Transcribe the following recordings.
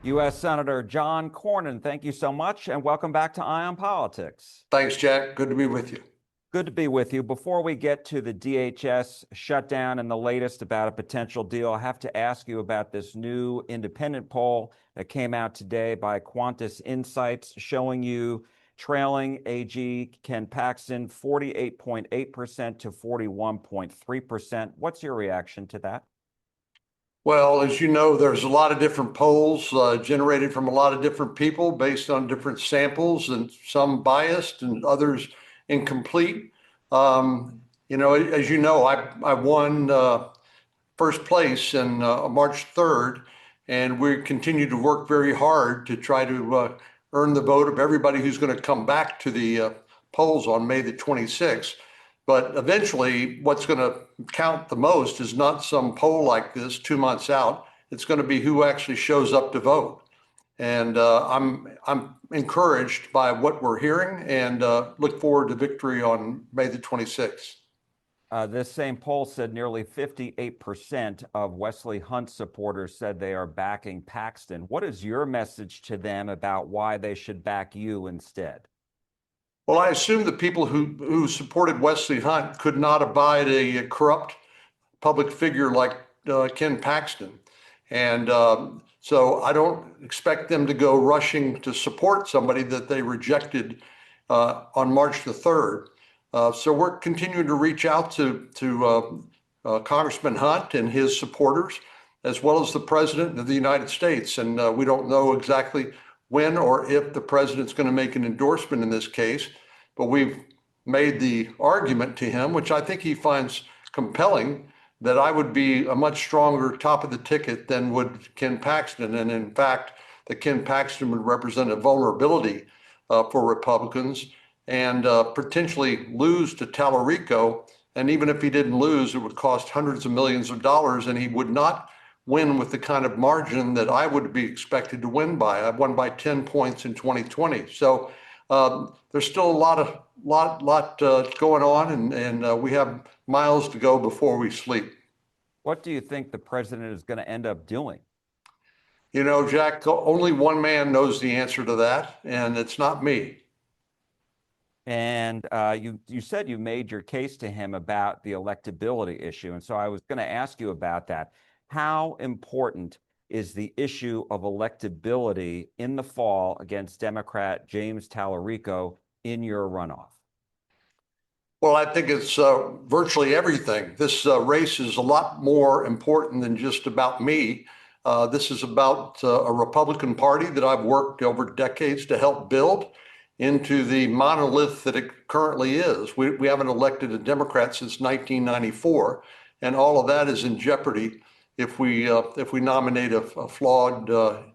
U.S. Senator John Cornyn, thank you so much, and welcome back to Eye on Politics. Thanks, Jack. Good to be with you. Good to be with you. Before we get to the DHS shutdown and the latest about a potential deal, I have to ask you about this new independent poll that came out today by Qantas Insights showing you trailing AG Ken Paxton 48.8% to 41.3%. What's your reaction to that? Well, as you know, there's a lot of different polls generated from a lot of different people based on different samples, and some biased and others incomplete. As you know, I won first place in March 3rd, and we continue to work very hard to try to earn the vote of everybody who's going to come back to the polls on May the 26th. But eventually, what's going to count the most is not some poll like this 2 months out. It's going to be who actually shows up to vote. And I'm encouraged by what we're hearing, and look forward to victory on May the 26th. This same poll said nearly 58% of Wesley Hunt supporters said they are backing Paxton. What is your message to them about why they should back you instead? Well, I assume the people who supported Wesley Hunt could not abide a corrupt public figure like Ken Paxton. And so I don't expect them to go rushing to support somebody that they rejected on March the 3rd. So we're continuing to reach out to Congressman Hunt and his supporters, as well as the President of the United States. And we don't know exactly when or if the president's going to make an endorsement in this case, but we've made the argument to him, which I think he finds compelling, that I would be a much stronger top of the ticket than would Ken Paxton. And in fact, that Ken Paxton would represent a vulnerability for Republicans and potentially lose to Tallarico. And even if he didn't lose, it would cost hundreds of millions of dollars, and he would not win with the kind of margin that I would be expected to win by. I won by 10 points in 2020. So there's still a lot going on, and we have miles to go before we sleep. What do you think the president is going to end up doing? You know, Jack, only one man knows the answer to that, and it's not me. And you said you made your case to him about the electability issue. And so I was going to ask you about that. How important is the issue of electability in the fall against Democrat James Tallarico in your runoff? Well, I think it's virtually everything. This race is a lot more important than just about me. This is about a Republican Party that I've worked over decades to help build into the monolith that it currently is. We haven't elected a Democrat since 1994, and all of that is in jeopardy if we nominate a flawed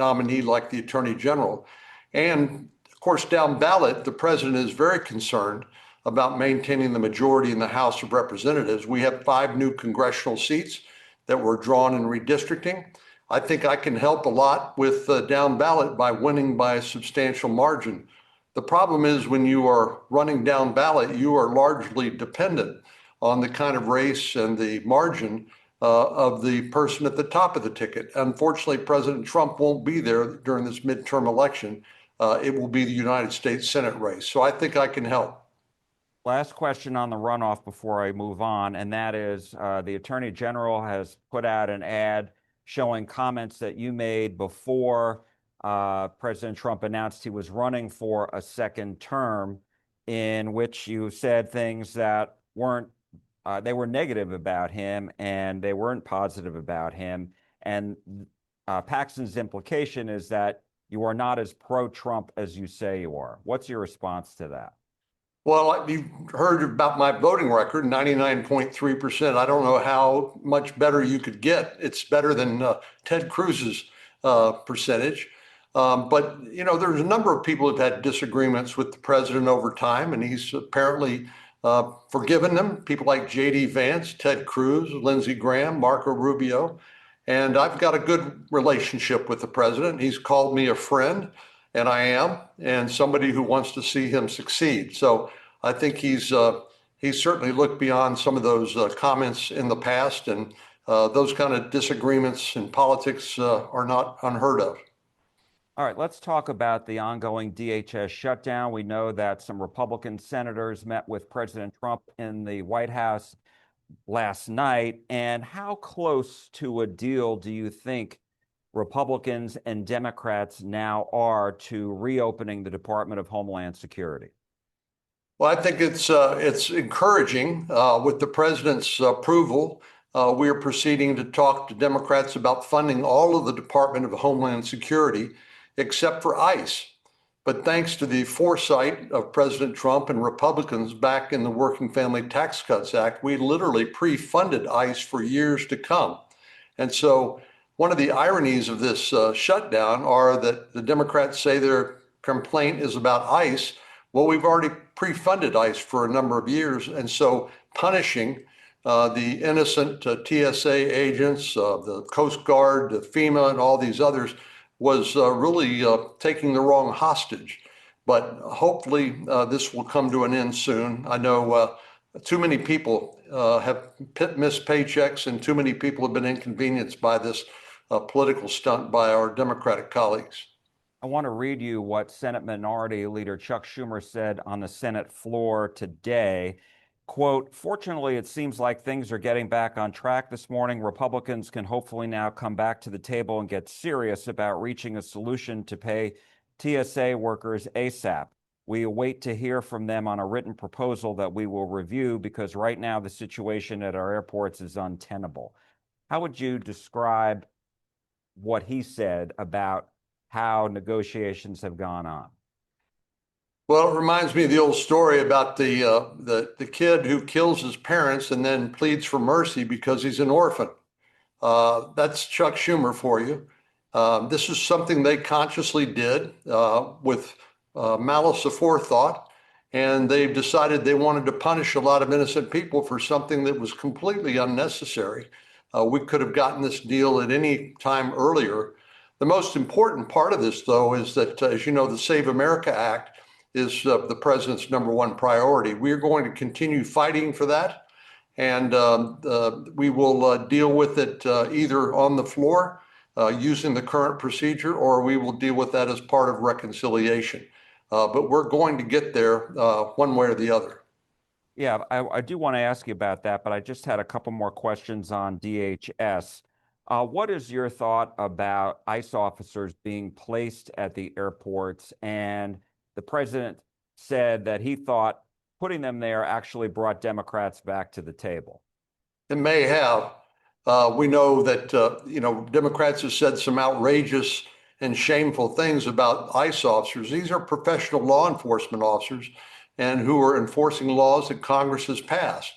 nominee like the Attorney General. And of course, down ballot, the president is very concerned about maintaining the majority in the House of Representatives. We have 5 new congressional seats that were drawn in redistricting. I think I can help a lot with down ballot by winning by a substantial margin. The problem is when you are running down ballot, you are largely dependent on the kind of race and the margin of the person at the top of the ticket. Unfortunately, President Trump won't be there during this midterm election. It will be the United States Senate race. So I think I can help. Last question on the runoff before I move on, and that is the Attorney General has put out an ad showing comments that you made before President Trump announced he was running for a second term, in which you said things that weren't they were negative about him and they weren't positive about him. And Paxton's implication is that you are not as pro-Trump as you say you are. What's your response to that? Well, you've heard about my voting record, 99.3%. I don't know how much better you could get. It's better than Ted Cruz's percentage. But, you know, there's a number of people who've had disagreements with the president over time, and he's apparently forgiven them. People like J.D. Vance, Ted Cruz, Lindsey Graham, Marco Rubio. And I've got a good relationship with the president. He's called me a friend, and I am, and somebody who wants to see him succeed. So I think he's certainly looked beyond some of those comments in the past, and those kind of disagreements in politics are not unheard of. All right, let's talk about the ongoing DHS shutdown. We know that some Republican senators met with President Trump in the White House last night. And how close to a deal do you think Republicans and Democrats now are to reopening the Department of Homeland Security? Well, I think it's encouraging with the president's approval. We are proceeding to talk to Democrats about funding all of the Department of Homeland Security except for ICE. But thanks to the foresight of President Trump and Republicans back in the Working Family Tax Cuts Act, we literally pre-funded ICE for years to come. And so one of the ironies of this shutdown are that the Democrats say their complaint is about ICE. Well, we've already pre-funded ICE for a number of years. And so punishing the innocent TSA agents, the Coast Guard, the FEMA, and all these others was really taking the wrong hostage. But hopefully this will come to an end soon. I know too many people have missed paychecks, and too many people have been inconvenienced by this political stunt by our Democratic colleagues. I want to read you what Senate Minority Leader Chuck Schumer said on the Senate floor today. Quote, "Fortunately, it seems like things are getting back on track this morning. Republicans can hopefully now come back to the table and get serious about reaching a solution to pay TSA workers ASAP. We await to hear from them on a written proposal that we will review because right now the situation at our airports is untenable." How would you describe what he said about how negotiations have gone on? Well, it reminds me of the old story about the kid who kills his parents and then pleads for mercy because he's an orphan. That's Chuck Schumer for you. This is something they consciously did with malice aforethought, and they've decided they wanted to punish a lot of innocent people for something that was completely unnecessary. We could have gotten this deal at any time earlier. The most important part of this, though, is that, as you know, the Save America Act is the president's number one priority. We are going to continue fighting for that, and we will deal with it either on the floor using the current procedure, or we will deal with that as part of reconciliation. But we're going to get there one way or the other. Yeah, I do want to ask you about that, but I just had a couple more questions on DHS. What is your thought about ICE officers being placed at the airports? And the president said that he thought putting them there actually brought Democrats back to the table. It may have. We know that Democrats have said some outrageous and shameful things about ICE officers. These are professional law enforcement officers and who are enforcing laws that Congress has passed.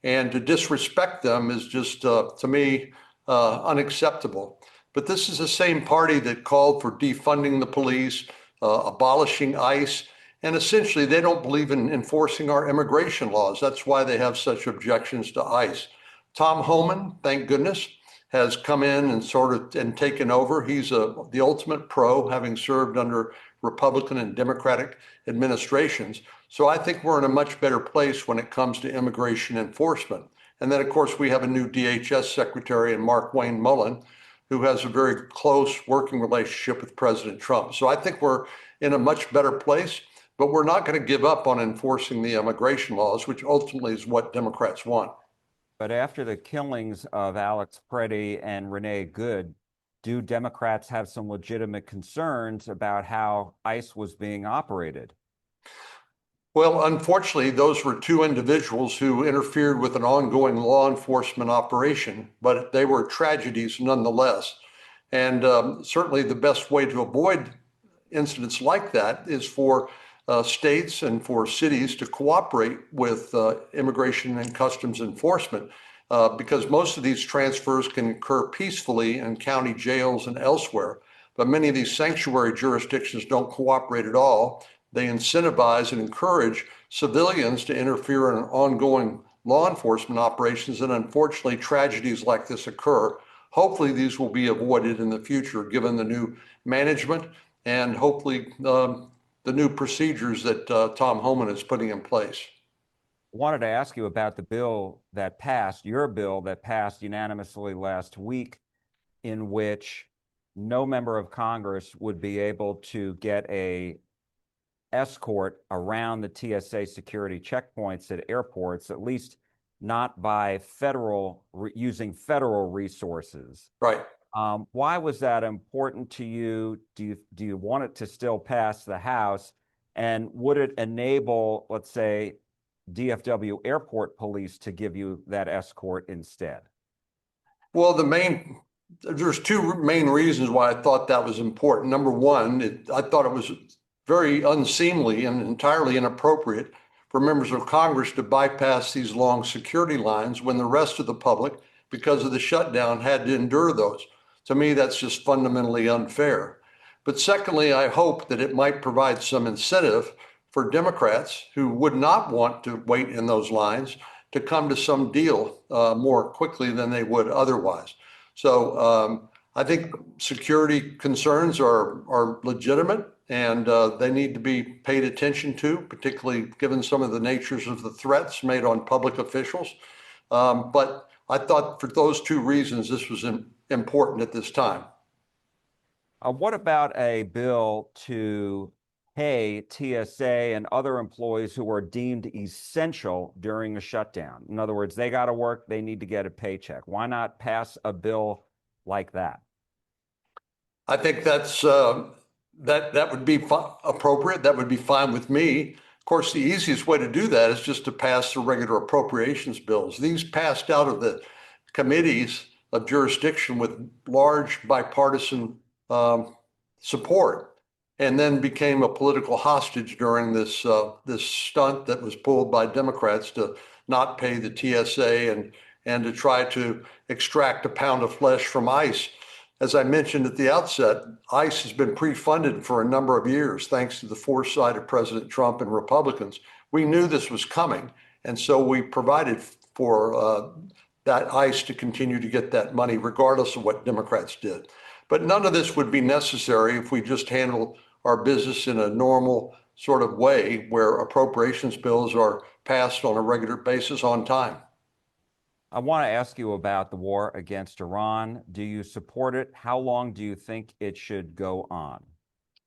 And to disrespect them is just, to me, unacceptable. But this is the same party that called for defunding the police, abolishing ICE, and essentially they don't believe in enforcing our immigration laws. That's why they have such objections to ICE. Tom Homan, thank goodness, has come in and taken over. He's the ultimate pro, having served under Republican and Democratic administrations. So I think we're in a much better place when it comes to immigration enforcement. And then, of course, we have a new DHS secretary in Mark Wayne Mullen, who has a very close working relationship with President Trump. So I think we're in a much better place, but we're not going to give up on enforcing the immigration laws, which ultimately is what Democrats want. But after the killings of Alex Preddy and Renee Good, do Democrats have some legitimate concerns about how ICE was being operated? Well, unfortunately, those were two individuals who interfered with an ongoing law enforcement operation, but they were tragedies nonetheless. And certainly the best way to avoid incidents like that is for states and for cities to cooperate with immigration and customs enforcement, because most of these transfers can occur peacefully in county jails and elsewhere. But many of these sanctuary jurisdictions don't cooperate at all. They incentivize and encourage civilians to interfere in ongoing law enforcement operations, and unfortunately, tragedies like this occur. Hopefully, these will be avoided in the future, given the new management and hopefully the new procedures that Tom Homan is putting in place. I wanted to ask you about the bill that passed, your bill that passed unanimously last week, in which no member of Congress would be able to get a escort around the TSA security checkpoints at airports, at least not by using federal resources. Right. Why was that important to you? Do you want it to still pass the House? And would it enable, let's say, DFW airport police to give you that escort instead? Well, there's two main reasons why I thought that was important. Number one, I thought it was very unseemly and entirely inappropriate for members of Congress to bypass these long security lines when the rest of the public, because of the shutdown, had to endure those. To me, that's just fundamentally unfair. But secondly, I hope that it might provide some incentive for Democrats who would not want to wait in those lines to come to some deal more quickly than they would otherwise. So I think security concerns are legitimate, and they need to be paid attention to, particularly given some of the natures of the threats made on public officials. But I thought for those two reasons, this was important at this time. What about a bill to pay TSA and other employees who are deemed essential during a shutdown? In other words, they got to work, they need to get a paycheck. Why not pass a bill like that? I think that would be appropriate. That would be fine with me. Of course, the easiest way to do that is just to pass the regular appropriations bills. These passed out of the committees of jurisdiction with large bipartisan support, and then became a political hostage during this stunt that was pulled by Democrats to not pay the TSA and to try to extract a pound of flesh from ICE. As I mentioned at the outset, ICE has been pre-funded for a number of years, thanks to the foresight of President Trump and Republicans. We knew this was coming, and so we provided for that ICE to continue to get that money, regardless of what Democrats did. But none of this would be necessary if we just handle our business in a normal sort of way where appropriations bills are passed on a regular basis on time. I want to ask you about the war against Iran. Do you support it? How long do you think it should go on?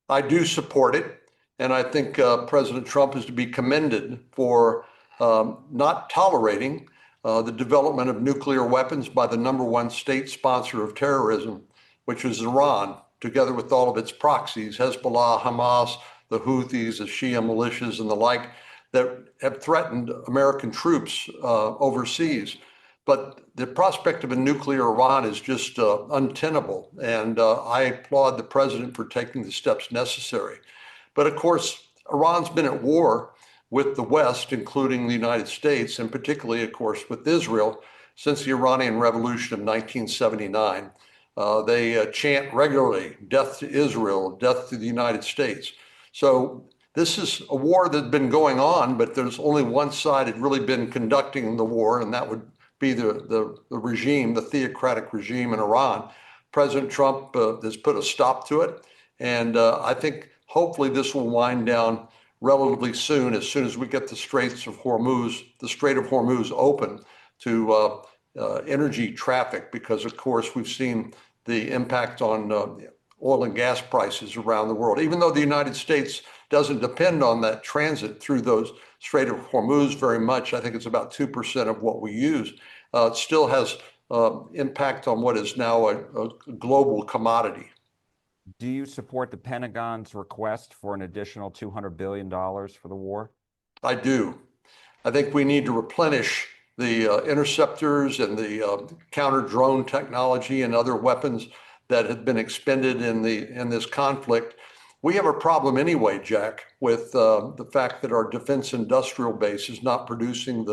I do support it, and I think President Trump is to be commended for not tolerating the development of nuclear weapons by the #1 state sponsor of terrorism, which is Iran, together with all of its proxies, Hezbollah, Hamas, the Houthis, the Shia militias, and the like, that have threatened American troops overseas. But the prospect of a nuclear Iran is just untenable, and I applaud the president for taking the steps necessary. But of course, Iran's been at war with the West, including the United States, and particularly, of course, with Israel, since the Iranian Revolution of 1979. They chant regularly, death to Israel, death to the United States. So this is a war that's been going on, but there's only one side that really been conducting the war, and that would be the regime, the theocratic regime in Iran. President Trump has put a stop to it. And I think hopefully this will wind down relatively soon as we get the Strait of Hormuz open to energy traffic, because of course we've seen the impact on oil and gas prices around the world. Even though the United States doesn't depend on that transit through those Strait of Hormuz very much, I think it's about 2% of what we use. It still has impact on what is now a global commodity. Do you support the Pentagon's request for an additional $200 billion for the war? I do. I think we need to replenish the interceptors and the counter drone technology and other weapons that have been expended in this conflict. We have a problem anyway, Jack, with the fact that our defense industrial base is not producing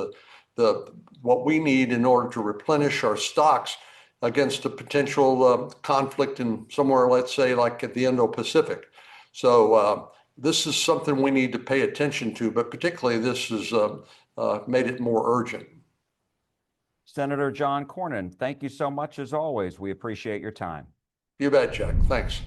what we need in order to replenish our stocks against a potential conflict in somewhere, let's say, like at the Indo-Pacific. So this is something we need to pay attention to, but particularly this has made it more urgent. Senator John Cornyn, thank you so much as always. We appreciate your time. You bet, Jack. Thanks.